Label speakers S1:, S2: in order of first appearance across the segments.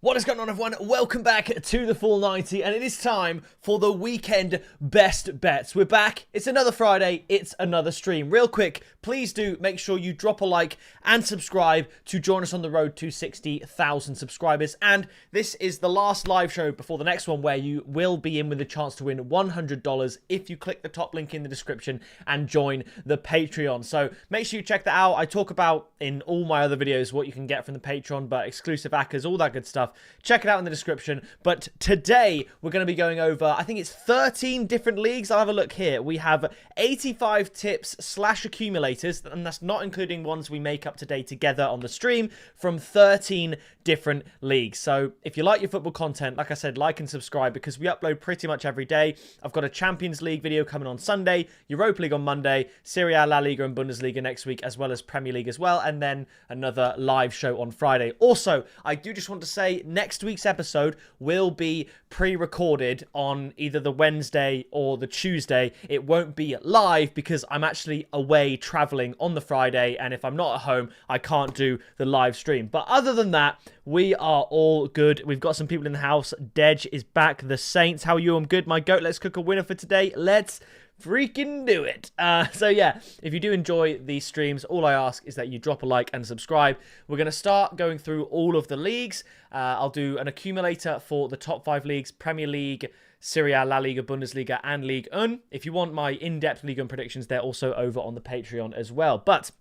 S1: What is going on, everyone? Welcome back to the Full 90, and it is time for the weekend best bets. We're back. It's another Friday. It's another stream. Real quick, please do make sure you drop a like and subscribe to join us on the road to 60,000 subscribers. And this is the last live show before the next one, where you will be in with a chance to win $100 if you click the top link in the description and join the Patreon. So make sure you check that out. I talk about in all my other videos what you can get from the Patreon, but exclusive Accas, all that good stuff. Check it out in the description. But today we're going to be going over, I think it's 13 different leagues. I'll have a look here. We have 85 tips / accumulators, and that's not including ones we make up today together on the stream, from 13 different leagues. So if you like your football content, like I said, like and subscribe, because we upload pretty much every day. I've got a Champions League video coming on Sunday, Europa League on Monday, Serie A, La Liga and Bundesliga next week, as well as Premier League as well, and then another live show on Friday. Also, I do just want to say, next week's episode will be pre-recorded on either the Wednesday or the Tuesday. It won't be live because I'm actually away traveling on the Friday, and if I'm not at home, I can't do the live stream. But other than that, we are all good. We've got some people in the house. Dej is back. The Saints, how are you? I'm good, my goat. Let's cook a winner for today. Let's freaking do it. So yeah, if you do enjoy these streams, all I ask is that you drop a like and subscribe. We're going to start going through all of the leagues. I'll do an accumulator for the top 5 leagues: Premier League, Serie A, La Liga, Bundesliga and Ligue 1. If you want my in-depth Ligue 1 predictions, they're also over on the Patreon as well. But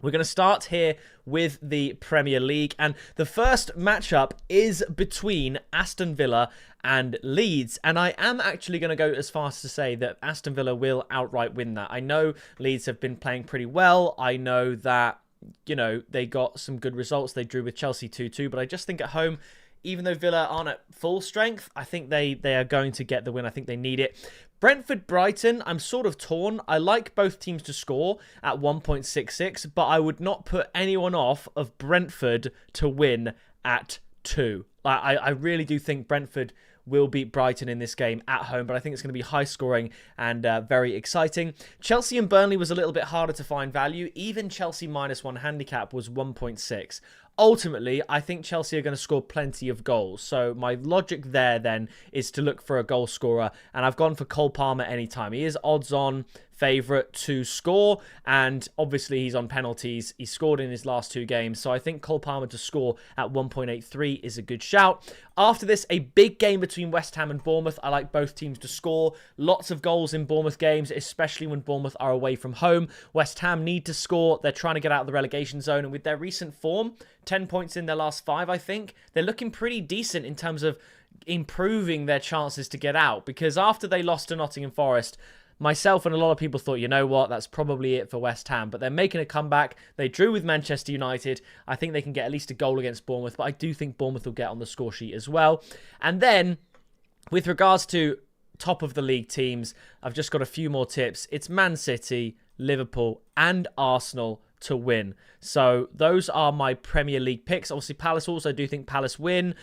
S1: we're going to start here with the Premier League, and the first matchup is between Aston Villa and Leeds, and I am actually going to go as far as to say that Aston Villa will outright win that. I know Leeds have been playing pretty well. I know that, you know, they got some good results. They drew with Chelsea 2-2, but I just think at home, even though Villa aren't at full strength, I think they are going to get the win. I think they need it. Brentford-Brighton, I'm sort of torn. I like both teams to score at 1.66, but I would not put anyone off of Brentford to win at 2. I really do think Brentford will beat Brighton in this game at home, but I think it's going to be high scoring and very exciting. Chelsea and Burnley was a little bit harder to find value. Even Chelsea -1 handicap was 1.6. Ultimately, I think Chelsea are going to score plenty of goals. So my logic there then is to look for a goal scorer, and I've gone for Cole Palmer anytime. He is odds-on favourite to score, and obviously he's on penalties. He scored in his last 2 games, so I think Cole Palmer to score at 1.83 is a good shout. After this, a big game between West Ham and Bournemouth. I like both teams to score. Lots of goals in Bournemouth games, especially when Bournemouth are away from home. West Ham need to score. They're trying to get out of the relegation zone, and with their recent form, 10 points in their last 5, I think, they're looking pretty decent in terms of improving their chances to get out, because after they lost to Nottingham Forest, myself and a lot of people thought, you know what, that's probably it for West Ham. But they're making a comeback. They drew with Manchester United. I think they can get at least a goal against Bournemouth, but I do think Bournemouth will get on the score sheet as well. And then, with regards to top of the league teams, I've just got a few more tips. It's Man City, Liverpool and Arsenal to win. So those are my Premier League picks. Obviously, Palace also do think Palace win.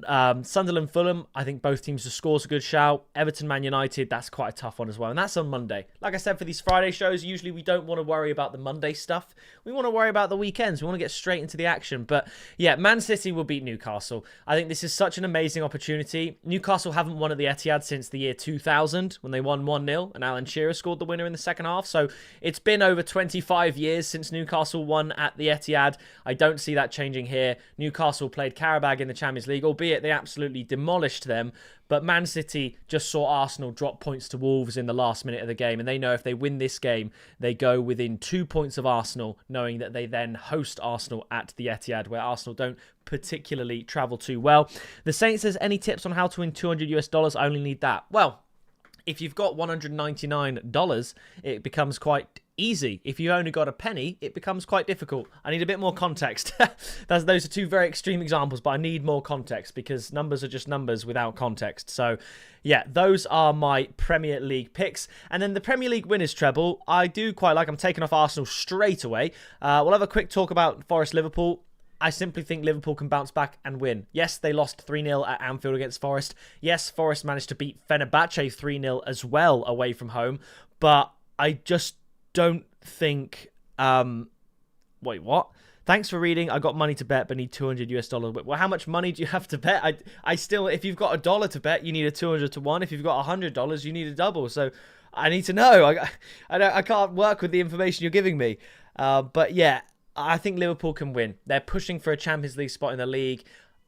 S1: Sunderland, Fulham, I think both teams to score is a good shout. Everton, Man United, that's quite a tough one as well, and that's on Monday. Like I said, for these Friday shows, usually we don't want to worry about the Monday stuff. We want to worry about the weekends. We want to get straight into the action. But yeah, Man City will beat Newcastle. I think this is such an amazing opportunity. Newcastle haven't won at the Etihad since the year 2000, when they won 1-0 and Alan Shearer scored the winner in the second half. So it's been over 25 years since Newcastle won at the Etihad. I don't see that changing here. Newcastle played Qarabag in the Champions League, albeit they absolutely demolished them, but Man City just saw Arsenal drop points to Wolves in the last minute of the game, and they know if they win this game, they go within 2 points of Arsenal, knowing that they then host Arsenal at the Etihad, where Arsenal don't particularly travel too well. The Saints says, any tips on how to win $200 US? I only need that. Well, if you've got $199, it becomes quite easy. If you only got a penny, it becomes quite difficult. I need a bit more context. Those are 2 very extreme examples, but I need more context because numbers are just numbers without context. So yeah, those are my Premier League picks. And then the Premier League winners treble, I do quite like. I'm taking off Arsenal straight away. We'll have a quick talk about Forest Liverpool. I simply think Liverpool can bounce back and win. Yes, they lost 3-0 at Anfield against Forest. Yes, Forest managed to beat Fenerbahce 3-0 as well away from home. But I just don't think... wait, what? Thanks for reading. I got money to bet, but need $200 US. Well, how much money do you have to bet? I still, if you've got $1 to bet, you need a 200 to 1. If you've got $100, you need a double. So I need to know. I can't work with the information you're giving me. But yeah, I think Liverpool can win. They're pushing for a Champions League spot in the league.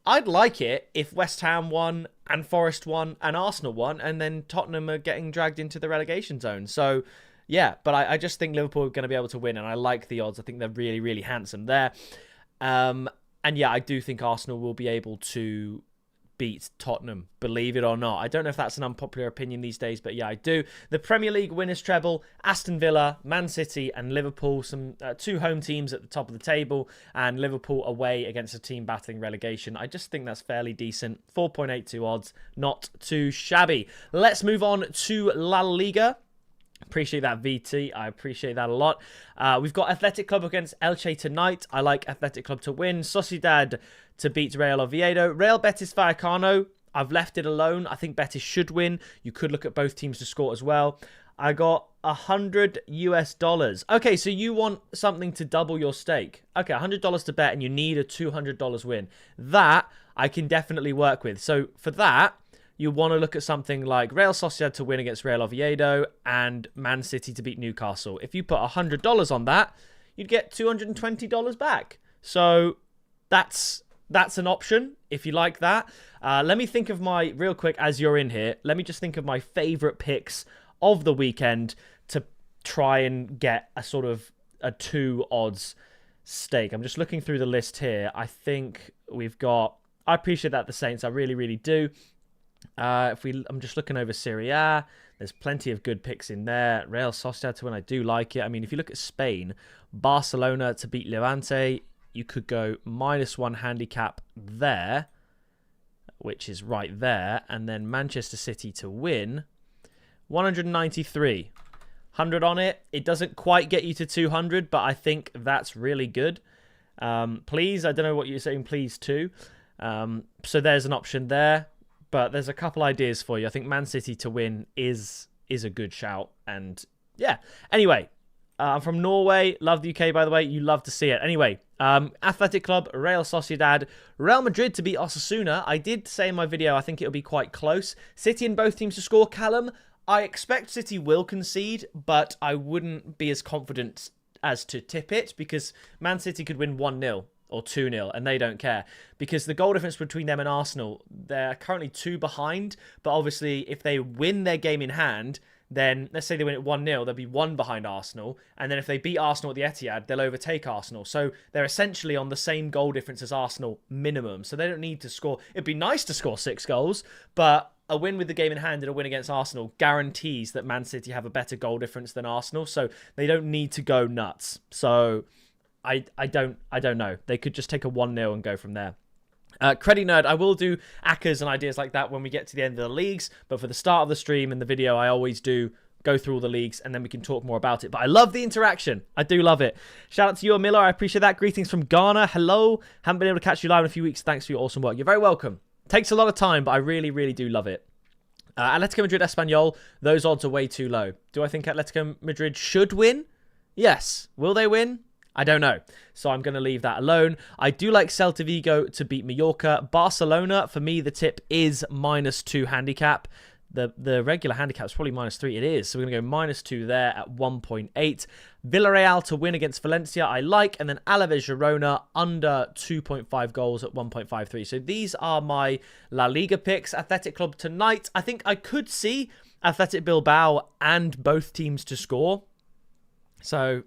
S1: I'd like it if West Ham won and Forest won and Arsenal won, and then Tottenham are getting dragged into the relegation zone. So yeah, but I just think Liverpool are going to be able to win, and I like the odds. I think they're really, really handsome there. And yeah, I do think Arsenal will be able to beat Tottenham, believe it or not. I don't know if that's an unpopular opinion these days, but yeah, I do. The Premier League winners treble, Aston Villa, Man City and Liverpool, some two home teams at the top of the table, and Liverpool away against a team battling relegation. I just think that's fairly decent. 4.82 odds, not too shabby. Let's move on to La Liga. Appreciate that, VT. I appreciate that a lot. We've got Athletic Club against Elche tonight. I like Athletic Club to win. Sociedad to beat Real Oviedo. Real Betis Vallecano. I've left it alone. I think Betis should win. You could look at both teams to score as well. I got $100 US. Okay, so you want something to double your stake. Okay, $100 to bet and you need a $200 win. That I can definitely work with. So for that, you want to look at something like Real Sociedad to win against Real Oviedo and Man City to beat Newcastle. If you put $100 on that, you'd get $220 back. So that's an option if you like that. Let me think of my, real quick as you're in here, let me just think of my favourite picks of the weekend to try and get a sort of a 2 odds stake. I'm just looking through the list here. I think we've got, I appreciate that, the Saints, I really, really do. I'm just looking over Serie A. There's plenty of good picks in there. Real Sociedad to win, I do like it. I mean, if you look at Spain, Barcelona to beat Levante, you could go -1 handicap there, which is right there, and then Manchester City to win, 193, 100 on it. It doesn't quite get you to 200, but I think that's really good. Please, I don't know what you're saying. Please too. So there's an option there. But there's a couple ideas for you. I think Man City to win is a good shout. And yeah. Anyway, I'm from Norway. Love the UK, by the way. You love to see it. Anyway, Athletic Club, Real Sociedad, Real Madrid to beat Osasuna. I did say in my video, I think it'll be quite close. City and both teams to score. Callum, I expect City will concede, but I wouldn't be as confident as to tip it because Man City could win 1-0. Or 2-0, and they don't care. Because the goal difference between them and Arsenal, they're currently 2 behind, but obviously if they win their game in hand, then let's say they win it 1-0, they'll be 1 behind Arsenal, and then if they beat Arsenal at the Etihad, they'll overtake Arsenal. So they're essentially on the same goal difference as Arsenal minimum, so they don't need to score. It'd be nice to score 6 goals, but a win with the game in hand and a win against Arsenal guarantees that Man City have a better goal difference than Arsenal, so they don't need to go nuts. So I don't know. They could just take a 1-0 and go from there. Credit Nerd, I will do Accas and ideas like that when we get to the end of the leagues, but for the start of the stream and the video, I always do go through all the leagues and then we can talk more about it. But I love the interaction. I do love it. Shout out to you, Miller. I appreciate that. Greetings from Ghana. Hello. Haven't been able to catch you live in a few weeks. Thanks for your awesome work. You're very welcome. Takes a lot of time, but I really, really do love it. Atletico Madrid, Espanyol. Those odds are way too low. Do I think Atletico Madrid should win? Yes. Will they win? I don't know. So I'm going to leave that alone. I do like Celta Vigo to beat Mallorca. Barcelona, for me, the tip is -2 handicap. The regular handicap is probably -3. It is. So we're going to go -2 there at 1.8. Villarreal to win against Valencia, I like. And then Alaves Girona under 2.5 goals at 1.53. So these are my La Liga picks. Athletic Club tonight. I think I could see Athletic Bilbao and both teams to score. So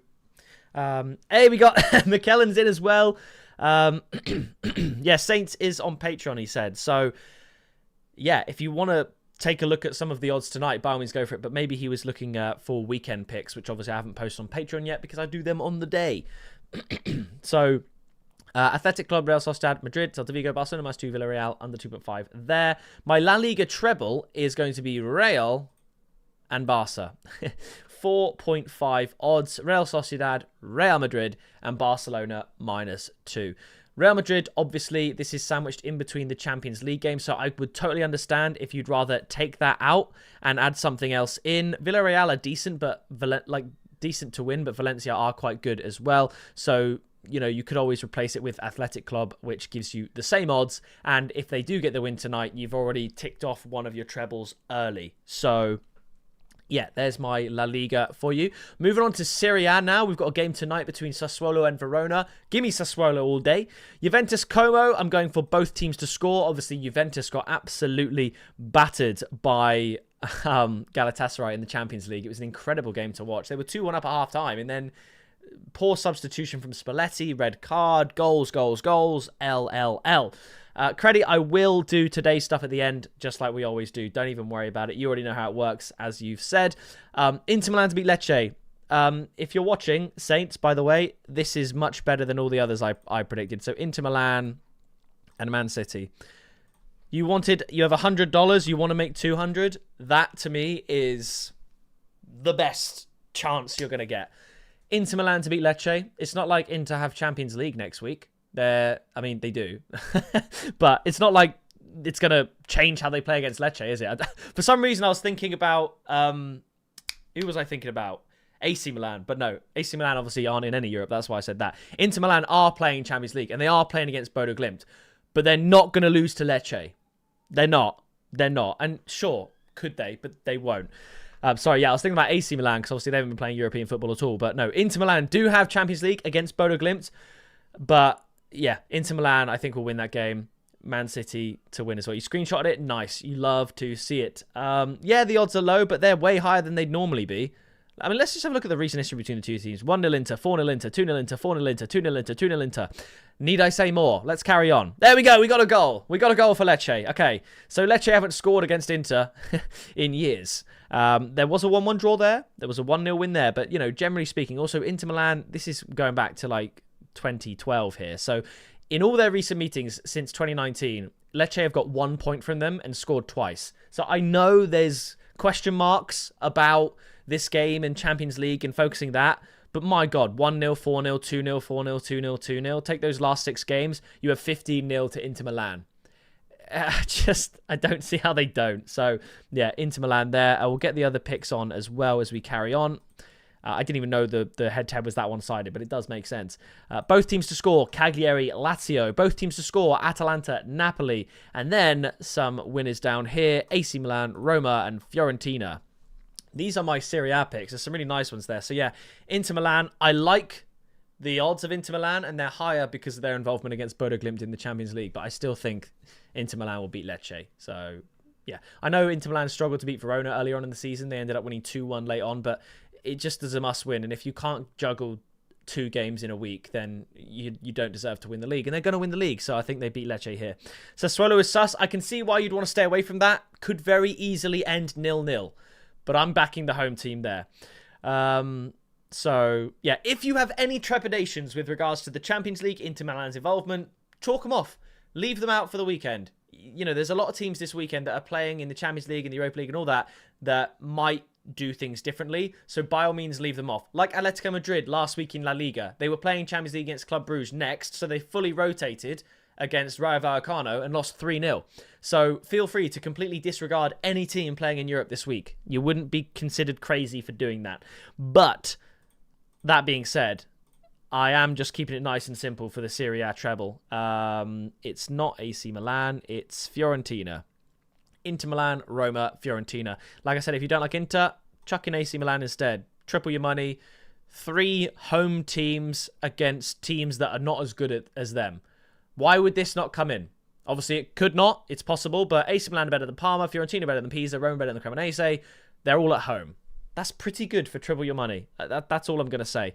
S1: hey, we got McKellen's in as well. Yeah, Saints is on Patreon, he said. So yeah, if you want to take a look at some of the odds tonight, by all means go for it. But maybe he was looking for weekend picks, which obviously I haven't posted on Patreon yet because I do them on the day. So Athletic Club, Real Sociedad, Madrid, Celta Vigo, Barcelona, -2, Villarreal, under 2.5 there. My La Liga treble is going to be Real and Barca. 4.5 odds. Real Sociedad, Real Madrid, and Barcelona -2. Real Madrid, obviously, this is sandwiched in between the Champions League games, so I would totally understand if you'd rather take that out and add something else in. Villarreal are decent, but decent to win, but Valencia are quite good as well. So you could always replace it with Athletic Club, which gives you the same odds. And if they do get the win tonight, you've already ticked off one of your trebles early. So yeah, there's my La Liga for you. Moving on to Serie A now. We've got a game tonight between Sassuolo and Verona. Give me Sassuolo all day. Juventus Como, I'm going for both teams to score. Obviously, Juventus got absolutely battered by Galatasaray in the Champions League. It was an incredible game to watch. They were 2-1 up at half-time, and then poor substitution from Spalletti, red card, goals, LLL. Credit, I will do today's stuff at the end, just like we always do. Don't even worry about it. You already know how it works, as you've said. Inter Milan to beat Lecce. If you're watching, Saints, by the way, this is much better than all the others I predicted. So Inter Milan and Man City. You have $100, you want to make 200. That, to me, is the best chance you're going to get. Inter Milan to beat Lecce. It's not like Inter have Champions League next week. They do. But it's not like it's going to change how they play against Lecce, is it? For some reason, I was thinking about... who was I thinking about? AC Milan. But no, AC Milan obviously aren't in any Europe. That's why I said that. Inter Milan are playing Champions League, and they are playing against Bodo Glimt. But they're not going to lose to Lecce. They're not. And sure, could they? But they won't. I was thinking about AC Milan, because obviously they haven't been playing European football at all. But no, Inter Milan do have Champions League against Bodo Glimt. But yeah, Inter Milan, I think, will win that game. Man City to win as well. You screenshotted it? Nice. You love to see it. Yeah, the odds are low, but they're way higher than they'd normally be. I mean, let's just have a look at the recent history between the two teams. 1-0 Inter, 4-0 Inter, 2-0 Inter, 4-0 Inter, 2-0 Inter, 2-0 Inter. Need I say more? Let's carry on. There we go. We got a goal. We got a goal for Lecce. Okay, so Lecce haven't scored against Inter in years. There was a 1-1 draw there. There was a 1-0 win there. But, generally speaking, also Inter Milan, this is going back to like 2012 here. So in all their recent meetings since 2019, Lecce have got 1 point from them and scored twice. So I know there's question marks about this game in Champions League and focusing that. But my God, 1-0, 4-0, 2-0, 4-0, 2-0, 2-0. Take those last 6 games, you have 15-0 to Inter Milan. I don't see how they don't. So, yeah, Inter Milan there. I will get the other picks on as well as we carry on. I didn't even know the head-to-head was that one-sided, but it does make sense. Both teams to score, Cagliari, Lazio. Both teams to score, Atalanta, Napoli. And then some winners down here, AC Milan, Roma, and Fiorentina. These are my Serie A picks. There's some really nice ones there. So, yeah, Inter Milan. I like the odds of Inter Milan, and they're higher because of their involvement against Bodo Glimt in the Champions League. But I still think Inter Milan will beat Lecce. So, yeah. I know Inter Milan struggled to beat Verona earlier on in the season. They ended up winning 2-1 late on, but it just is a must-win. And if you can't juggle 2 games in a week, then you don't deserve to win the league. And they're going to win the league, so I think they beat Lecce here. Sassuolo is sus. I can see why you'd want to stay away from that. Could very easily end 0-0. But I'm backing the home team there. So, yeah, if you have any trepidations with regards to the Champions League, Inter Milan's involvement, chalk them off. Leave them out for the weekend. There's a lot of teams this weekend that are playing in the Champions League and the Europa League and all that might do things differently. So, by all means, leave them off. Like Atletico Madrid last week in La Liga. They were playing Champions League against Club Brugge next, so they fully rotated against Rayo Vallecano and lost 3-0. So feel free to completely disregard any team playing in Europe this week. You wouldn't be considered crazy for doing that. But that being said, I am just keeping it nice and simple for the Serie A treble. It's not AC Milan, it's Fiorentina. Inter Milan, Roma, Fiorentina. Like I said, if you don't like Inter, chuck in AC Milan instead. Triple your money. 3 home teams against teams that are not as good as them. Why would this not come in? Obviously, it could not. It's possible, but AC Milan are better than Parma, Fiorentina better than Pisa, Roma better than Cremonese. They're all at home. That's pretty good for triple your money. That's all I'm going to say.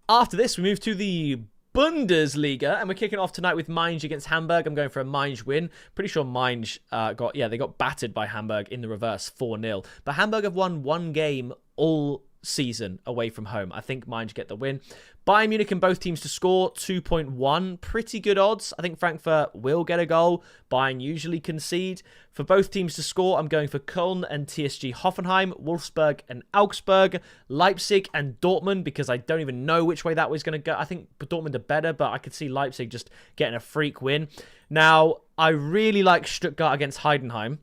S1: After this, we move to the Bundesliga, and we're kicking off tonight with Mainz against Hamburg. I'm going for a Mainz win. Pretty sure Mainz they got battered by Hamburg in the reverse, 4-0. But Hamburg have won 1 game all season away from home. I think Mainz get the win. Bayern Munich and both teams to score, 2.1. Pretty good odds. I think Frankfurt will get a goal. Bayern usually concede. For both teams to score, I'm going for Köln and TSG Hoffenheim, Wolfsburg and Augsburg, Leipzig and Dortmund, because I don't even know which way that was going to go. I think Dortmund are better, but I could see Leipzig just getting a freak win. Now, I really like Stuttgart against Heidenheim.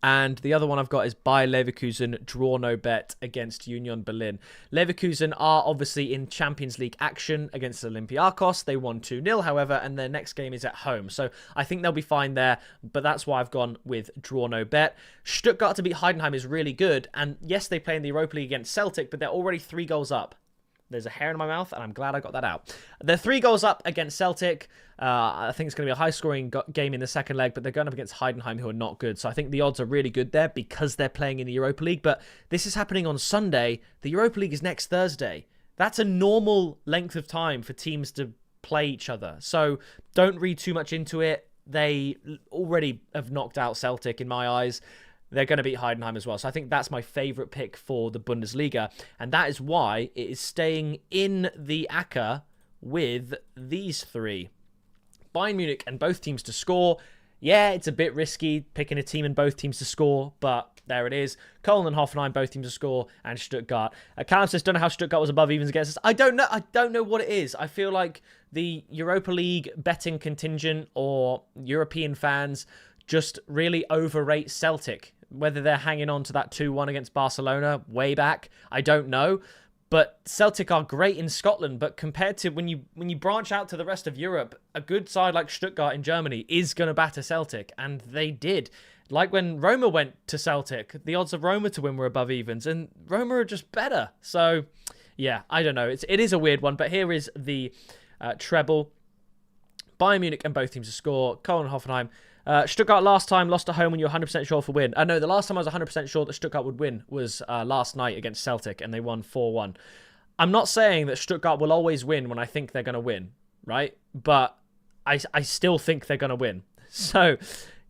S1: And the other one I've got is Bayer Leverkusen, draw no bet against Union Berlin. Leverkusen are obviously in Champions League action against Olympiacos. They won 2-0, however, and their next game is at home. So I think they'll be fine there, but that's why I've gone with draw no bet. Stuttgart to beat Heidenheim is really good. And yes, they play in the Europa League against Celtic, but they're already 3 goals up. There's a hair in my mouth, and I'm glad I got that out. They're 3 goals up against Celtic. I think it's going to be a high-scoring game in the second leg, but they're going up against Heidenheim, who are not good. So I think the odds are really good there because they're playing in the Europa League. But this is happening on Sunday. The Europa League is next Thursday. That's a normal length of time for teams to play each other. So don't read too much into it. They already have knocked out Celtic in my eyes. They're going to beat Heidenheim as well. So I think that's my favourite pick for the Bundesliga. And that is why it is staying in the Accas with these 3. Bayern Munich and both teams to score. Yeah, it's a bit risky picking a team and both teams to score, but there it is. Köln and Hoffenheim, both teams to score, and Stuttgart. Callum says, don't know how Stuttgart was above evens against us. I don't know what it is. I feel like the Europa League betting contingent or European fans just really overrate Celtic. Whether they're hanging on to that 2-1 against Barcelona way back, I don't know. But Celtic are great in Scotland, but compared to when you branch out to the rest of Europe, a good side like Stuttgart in Germany is going to batter Celtic, and they did. Like when Roma went to Celtic, the odds of Roma to win were above evens, and Roma are just better. So, yeah, I don't know. It is a weird one, but here is the treble. Bayern Munich and both teams to score. Köln and Hoffenheim. Stuttgart last time lost at home when you were 100% sure for win. No, the last time I was 100% sure that Stuttgart would win was last night against Celtic, and they won 4-1. I'm not saying that Stuttgart will always win when I think they're going to win, right? But I still think they're going to win. So,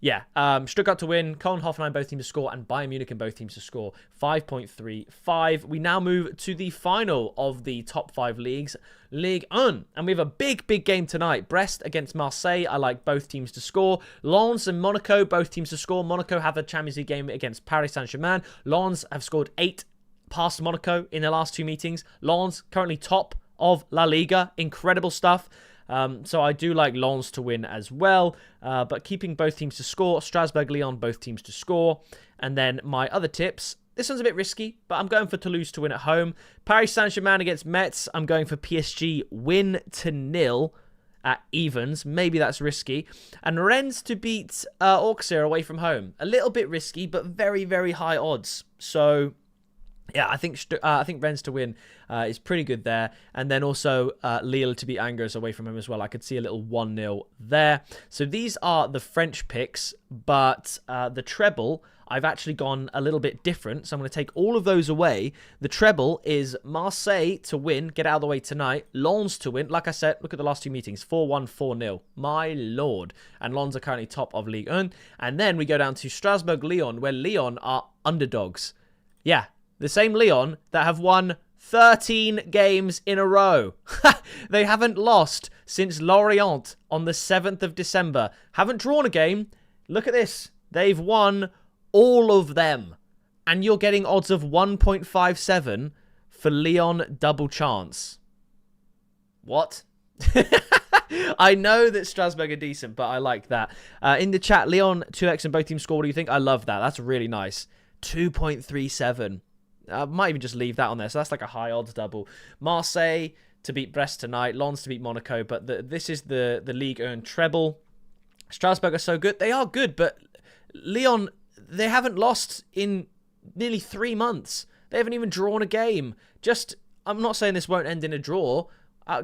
S1: yeah, Stuttgart to win, Köln, Hoffenheim both teams to score, and Bayern Munich and both teams to score. 5.35. We now move to the final of the top 5 leagues, Ligue 1. And we have a big game tonight. Brest against Marseille. I like both teams to score. Lens and Monaco, both teams to score. Monaco have a Champions League game against Paris Saint-Germain. Lens have scored 8 past Monaco in the last 2 meetings. Lens currently top of La Liga. Incredible stuff. So I do like Lens to win as well, but keeping both teams to score. Strasbourg, Lyon, both teams to score. And then my other tips. This one's a bit risky, but I'm going for Toulouse to win at home. Paris Saint-Germain against Metz. I'm going for PSG win to 0 at evens. Maybe that's risky. And Rennes to beat Auxerre away from home. A little bit risky, but very, very high odds. So yeah, I think Rennes to win is pretty good there. And then also Lille to beat Angers away from home as well. I could see a little 1-0 there. So these are the French picks, but the treble, I've actually gone a little bit different. So I'm going to take all of those away. The treble is Marseille to win, get out of the way tonight. Lens to win. Like I said, look at the last 2 meetings. 4-1, 4-0. My lord. And Lens are currently top of Ligue 1. And then we go down to Strasbourg-Lyon, where Lyon are underdogs. Yeah. The same Lyon that have won 13 games in a row. They haven't lost since Lorient on the 7th of December. Haven't drawn a game. Look at this. They've won all of them. And you're getting odds of 1.57 for Lyon double chance. What? I know that Strasbourg are decent, but I like that. In the chat, Lyon 2x and both teams score. What do you think? I love that. That's really nice. 2.37. I might even just leave that on there. So that's like a high odds double. Marseille to beat Brest tonight. Lens to beat Monaco. But this is the Ligue 1 treble. Strasbourg are so good. They are good, but Lyon, they haven't lost in nearly 3 months. They haven't even drawn a game. I'm not saying this won't end in a draw.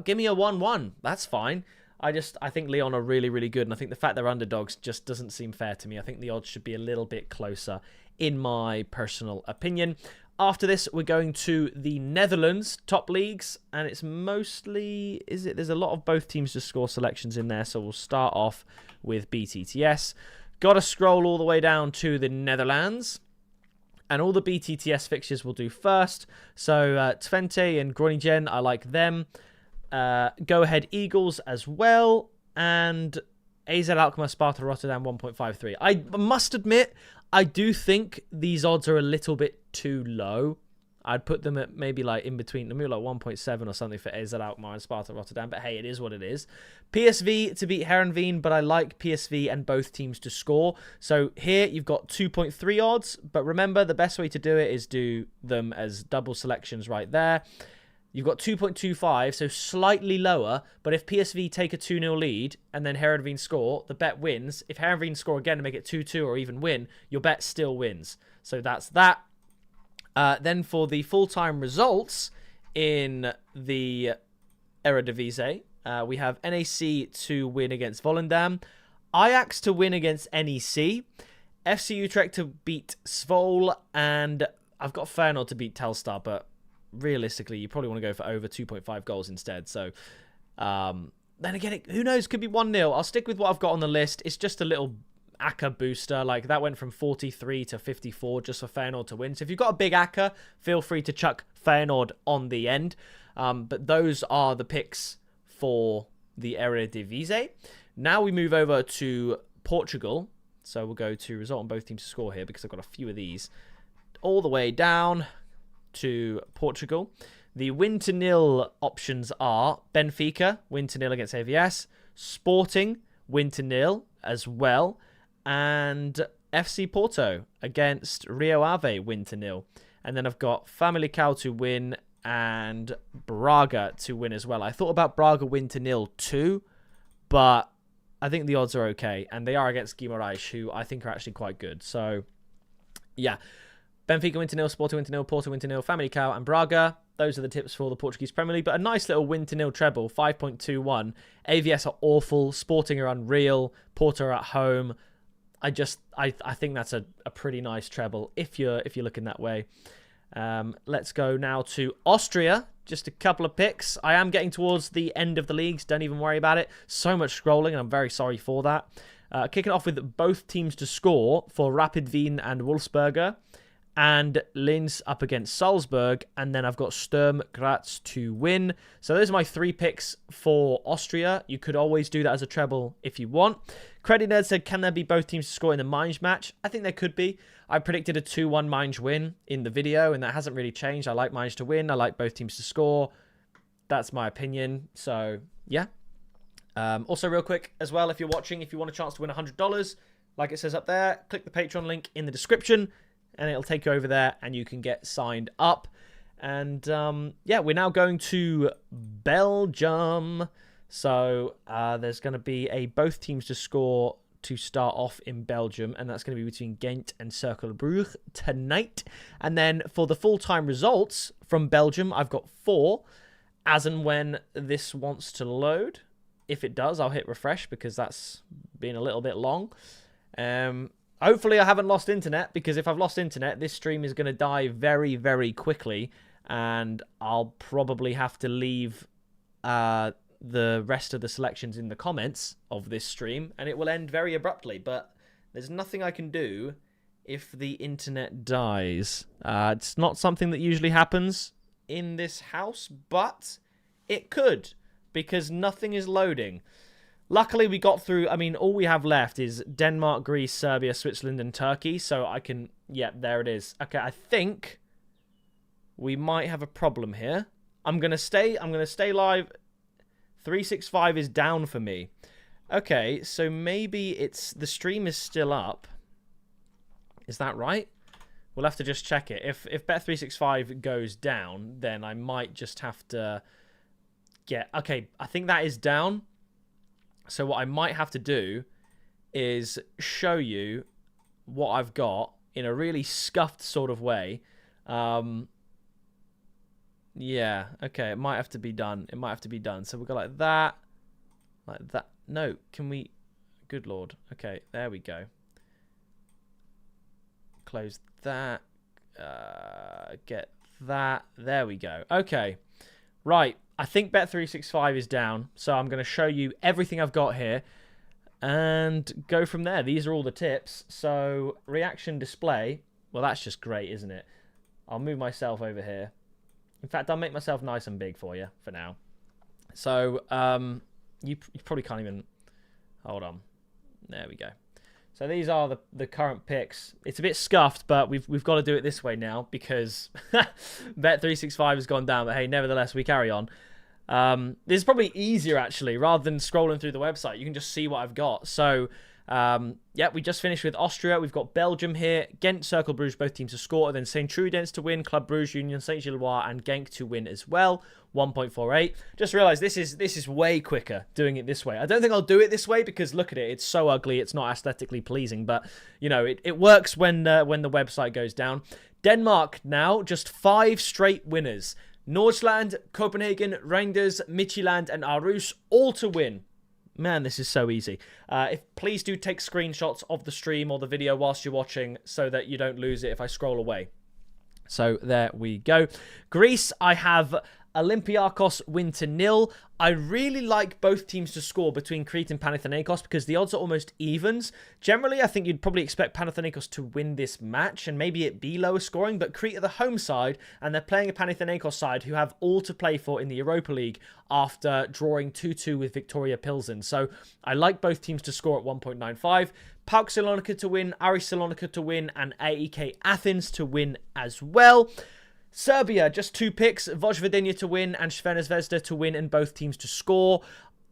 S1: Give me a 1-1. That's fine. I think Lyon are really, really good. And I think the fact they're underdogs just doesn't seem fair to me. I think the odds should be a little bit closer, in my personal opinion. After this, we're going to the Netherlands top leagues, and it's mostly, there's a lot of both teams to score selections in there, so we'll start off with BTTS. Got to scroll all the way down to the Netherlands, and all the BTTS fixtures we'll do first. So Twente and Groningen, I like them. Go Ahead Eagles as well, and AZ Alkmaar Sparta Rotterdam 1.53. I must admit, I do think these odds are a little bit too low. I'd put them at maybe like in between, maybe like 1.7 or something for AZ Alkmaar and Sparta Rotterdam. But hey, it is what it is. PSV to beat Heerenveen, but I like PSV and both teams to score. So here you've got 2.3 odds. But remember, the best way to do it is do them as double selections right there. You've got 2.25, so slightly lower. But if PSV take a 2-0 lead and then Heerenveen score, the bet wins. If Heerenveen score again and make it 2-2 or even win, your bet still wins. So that's that. Then for the full-time results in the Eredivisie, we have NAC to win against Volendam, Ajax to win against NEC, FC Utrecht to beat Zwolle, and I've got Feyenoord to beat Telstar, but realistically, you probably want to go for over 2.5 goals instead. So, then again, who knows? Could be 1-0. I'll stick with what I've got on the list. It's just a little Accas booster. Like, that went from 43 to 54 just for Feyenoord to win. So if you've got a big Accas, feel free to chuck Feyenoord on the end. But those are the picks for the Eredivisie. Now we move over to Portugal. So we'll go to result on both teams to score here because I've got a few of these. All the way down to Portugal. The win to nil options are Benfica, win to nil against AVS, Sporting, win to nil as well, and FC Porto against Rio Ave, win to nil. And then I've got Famalicão to win and Braga to win as well. I thought about Braga win to nil too, but I think the odds are okay. And they are against Guimarães, who I think are actually quite good. So, yeah. Benfica win to nil, Sporting win to nil, Porto win to nil, Famalicão and Braga. Those are the tips for the Portuguese Premier League. But a nice little win to nil treble, 5.21. AVS are awful. Sporting are unreal. Porto are at home. I think that's a pretty nice treble if you're looking that way. Let's go now to Austria. Just a couple of picks. I am getting towards the end of the leagues. Don't even worry about it. So much scrolling, and I'm very sorry for that. Kicking off with both teams to score for Rapid Wien and Wolfsberger. And Linz up against Salzburg. And then I've got Sturm Graz to win. So those are my 3 picks for Austria. You could always do that as a treble if you want. Credit Nerd said, can there be both teams to score in the Mainz match? I think there could be. I predicted a 2-1 Mainz win in the video, and that hasn't really changed. I like Mainz to win. I like both teams to score. That's my opinion. So, yeah. Also, real quick as well, if you're watching, if you want a chance to win $100, like it says up there, click the Patreon link in the description. And it'll take you over there and you can get signed up. And yeah, we're now going to Belgium. So there's going to be both teams to score to start off in Belgium. And that's going to be between Ghent and Cercle Brugge tonight. And then for the full-time results from Belgium, I've got 4. As and when this wants to load. If it does, I'll hit refresh because that's been a little bit long. Hopefully I haven't lost internet, because if I've lost internet, this stream is going to die very, very quickly, and I'll probably have to leave the rest of the selections in the comments of this stream, and it will end very abruptly, but there's nothing I can do if the internet dies. It's not something that usually happens in this house, but it could, because nothing is loading. Luckily, we got through. I mean, all we have left is Denmark, Greece, Serbia, Switzerland, and Turkey. So I can... Yeah, there it is. Okay, I think we might have a problem here. I'm gonna stay live. 365 is down for me. Okay, so maybe it's... The stream is still up. Is that right? We'll have to just check it. If Bet365 goes down, then I might just have to get... Okay, I think that is down. So what I might have to do is show you what I've got in a really scuffed sort of way. Yeah, okay, it might have to be done. It might have to be done. So we'll go like that. Like that. No, can we... Good Lord. Okay, there we go. Close that. Get that. There we go. Okay. Right. I think Bet365 is down, so I'm going to show you everything I've got here and go from there. These are all the tips. So, reaction display, well, that's just great, isn't it? I'll move myself over here. In fact, I'll make myself nice and big for you for now. So, you probably can't even... Hold on. There we go. So these are the current picks. It's a bit scuffed, but we've got to do it this way now because Bet365 has gone down. But hey, nevertheless, we carry on. This is probably easier, actually, rather than scrolling through the website. You can just see what I've got. So, yeah, we just finished with Austria. We've got Belgium here. Ghent, Cercle Bruges, both teams to score. Then St. Trudens to win. Club Bruges, Union Saint-Gilloise, and Genk to win as well. 1.48. Just realised this is way quicker doing it this way. I don't think I'll do it this way because look at it. It's so ugly. It's not aesthetically pleasing. But, you know, it works when the website goes down. Denmark now, just 5 straight winners. Nordsjælland, Copenhagen, Rangers, Midtjylland, and Aarhus all to win. Man, this is so easy. Please do take screenshots of the stream or the video whilst you're watching so that you don't lose it if I scroll away. So there we go. Greece, I have Olympiakos win to 0. I really like both teams to score between Crete and Panathinaikos because the odds are almost evens. Generally, I think you'd probably expect Panathinaikos to win this match and maybe it be lower scoring, but Crete are the home side and they're playing a Panathinaikos side who have all to play for in the Europa League after drawing 2-2 with Victoria Pilsen. So I like both teams to score at 1.95. PAOK Salonika to win, Aris Salonika to win, and AEK Athens to win as well. Serbia, just 2 picks. Vojvodina to win and Crvena Zvezda to win and both teams to score.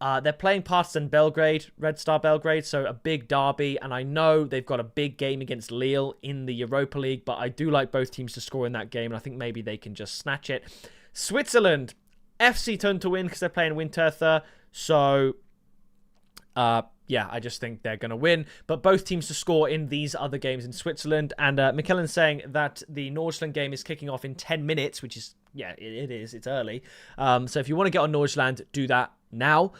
S1: They're playing Partizan Belgrade, Red Star Belgrade, so a big derby. And I know they've got a big game against Lille in the Europa League, but I do like both teams to score in that game. And I think maybe they can just snatch it. Switzerland, FC turn to win because they're playing Winterthur. So, yeah, I just think they're going to win. But both teams to score in these other games in Switzerland. And McKellen's saying that the Nordsjælland game is kicking off in 10 minutes, which is, yeah, it is. It's early. So if you want to get on Nordsjælland, do that now.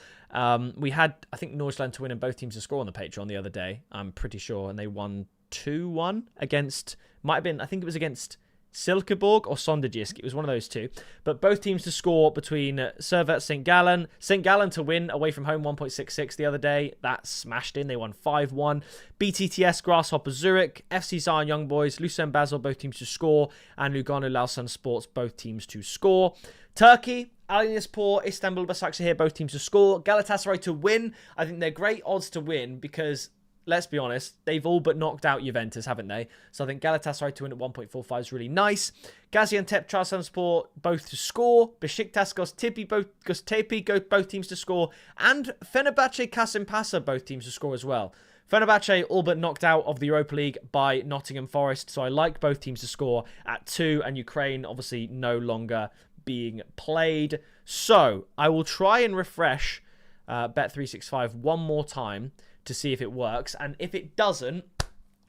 S1: We had, I think, Nordsjælland to win and both teams to score on the Patreon the other day. I'm pretty sure. And they won 2-1 against, might have been, I think it was against Silkeborg or Sonderjysk. It was one of those two. But both teams to score between Servette St. Gallen. St. Gallen to win away from home 1.66 the other day. That smashed in. They won 5-1. BTTS Grasshopper Zurich. FC Zion Young Boys. Lucerne Basel, both teams to score. And Lugano Lausanne Sports, both teams to score. Turkey, Alanyaspor, Istanbul Başakşehir, both teams to score. Galatasaray to win. I think they're great odds to win because, let's be honest, they've all but knocked out Juventus, haven't they? So I think Galatasaray to win at 1.45 is really nice. Gaziantep, Trabzonspor, both to score. Besiktas, Göztepe, both teams to score. And Fenerbahce, Kasimpasa, both teams to score as well. Fenerbahce all but knocked out of the Europa League by Nottingham Forest. So I like both teams to score at 2. And Ukraine, obviously, no longer being played. So I will try and refresh Bet365 one more time to see if it works. And if it doesn't,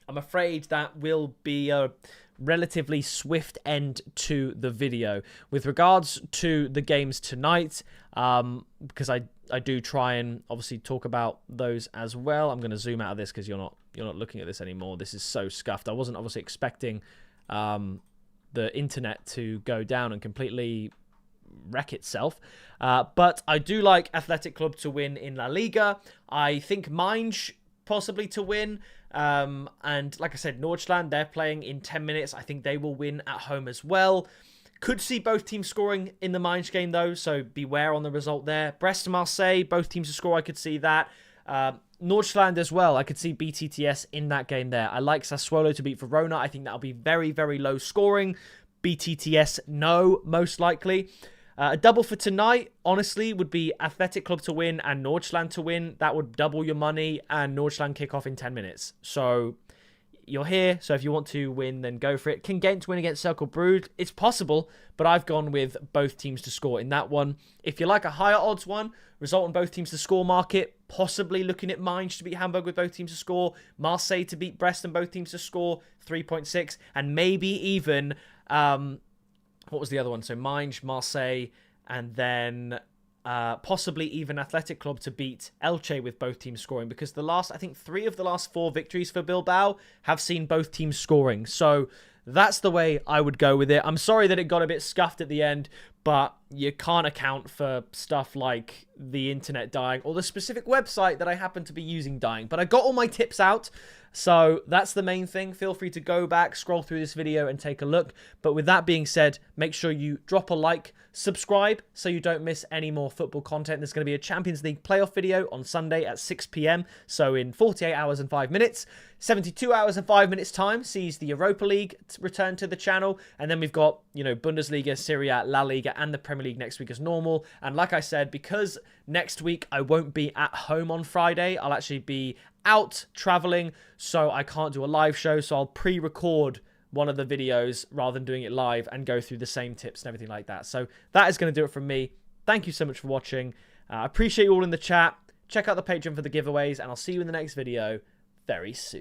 S1: I'm afraid that will be a relatively swift end to the video. With regards to the games tonight, because I do try and obviously talk about those as well. I'm going to zoom out of this because you're not looking at this anymore. This is so scuffed. I wasn't obviously expecting the internet to go down and completely wreck itself. But I do like Athletic Club to win in La Liga. I think Mainz possibly to win. And like I said, Nordsjælland, they're playing in 10 minutes. I think they will win at home as well. Could see both teams scoring in the Mainz game, though, so beware on the result there. Brest and Marseille, both teams to score, I could see that. Nordsjælland as well, I could see BTTS in that game there. I like Sassuolo to beat Verona. I think that'll be very, very low scoring. BTTS, no, most likely. A double for tonight, honestly, would be Athletic Club to win and Nordsjælland to win. That would double your money and Nordsjælland kick off in 10 minutes. So you're here, so if you want to win, then go for it. Can Ghent win against Cercle Bruges? It's possible, but I've gone with both teams to score in that one. If you like a higher odds one, result on both teams to score market, possibly looking at Mainz to beat Hamburg with both teams to score, Marseille to beat Brest and both teams to score, 3.6, and maybe even, what was the other one? So Mainz, Marseille, and then possibly even Athletic Club to beat Elche with both teams scoring, because I think 3 of the last 4 victories for Bilbao have seen both teams scoring. So that's the way I would go with it. I'm sorry that it got a bit scuffed at the end, but you can't account for stuff like the internet dying or the specific website that I happen to be using dying. But I got all my tips out, so that's the main thing. Feel free to go back, scroll through this video and take a look. But with that being said, make sure you drop a like, subscribe so you don't miss any more football content. There's going to be a Champions League playoff video on Sunday at 6 p.m. So in 48 hours and 5 minutes, 72 hours and 5 minutes time sees the Europa League return to the channel. And then we've got, you know, Bundesliga, Serie A, La Liga and the Premier League next week as normal. And like I said, because next week I won't be at home on Friday, I'll actually be out traveling, so I can't do a live show. So I'll pre-record one of the videos rather than doing it live and go through the same tips and everything like that. So that is going to do it from me. Thank you so much for watching. I appreciate you all in the chat. Check out the Patreon for the giveaways, and I'll see you in the next video very soon.